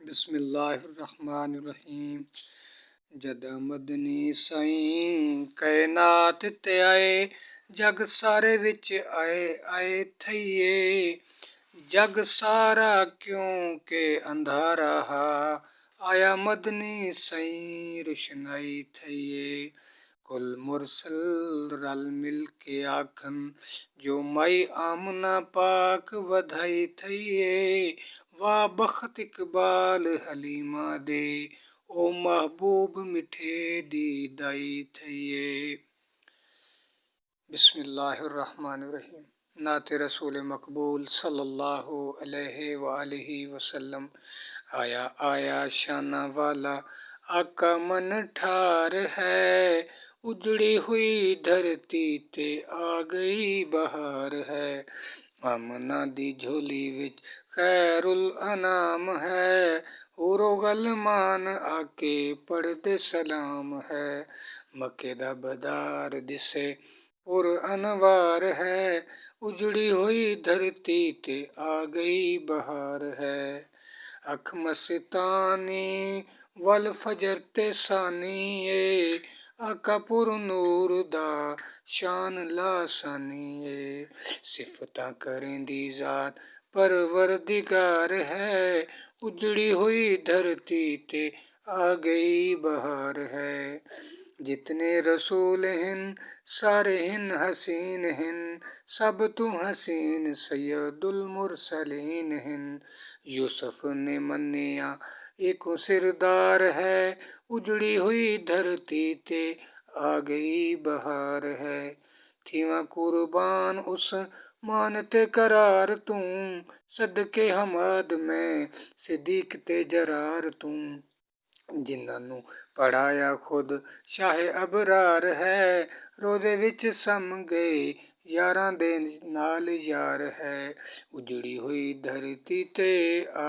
बिस्मिल्लाहिर्रहमानिर्रहीम। जद मदनी साईं कायनात ते आए, जग सारे विच आए आए थईए। जग सारा क्यों के अंधारा हा, आया मदनी साईं रोशनाई थईए। कुल मुरसल रल मिल के आखन, जो माई आमना पाक वधाई थईए। वाह बख्त इकबाल हलीमा दे, ओ महबूब मिठे दी दाई थईए। बिस्मिल्लाहिर्रहमानिर्रहीम। नाते रसूल मकबूल सल्लल्लाहु अलैहि वआलिहि वसल्लम। आया आया शाना वाला आका मन ठार है, उजड़ी हुई धरती ते आ गई बहार है। आमना दी झोली विच खैरुल अनाम है, हुरो गलमान आके पढ़दे सलाम है। मक्के दा बदार दिसे पुर अनवार है, उजड़ी हुई धरती ते आ गई बहार है। अख मस्तानी वल फजर ते सानी ए, आका पुर नूर दा शान लासानी ए। सिफतां करेंदी जात परवरदिगार है, उजड़ी हुई धरती ते आ गई बहार है। जितने रसूल हिन सारे हिन हसीन हिन, सब तू हसीन सैयदुल मुरसलीन हिन। यूसुफ ने मन्निया एको सिरदार है, उजड़ी हुई धरती ते आ गई बहार है। थीवा कुर्बान उस मान ते करार तूं, सदके हमाद मैं सिद्दीक ते जरार तूं। जिन्हां नूं पढ़ाया खुद शाहे अबरार है, रोज़े विच सम गए यारां दे नाल यार है। उजड़ी हुई धरती ते आ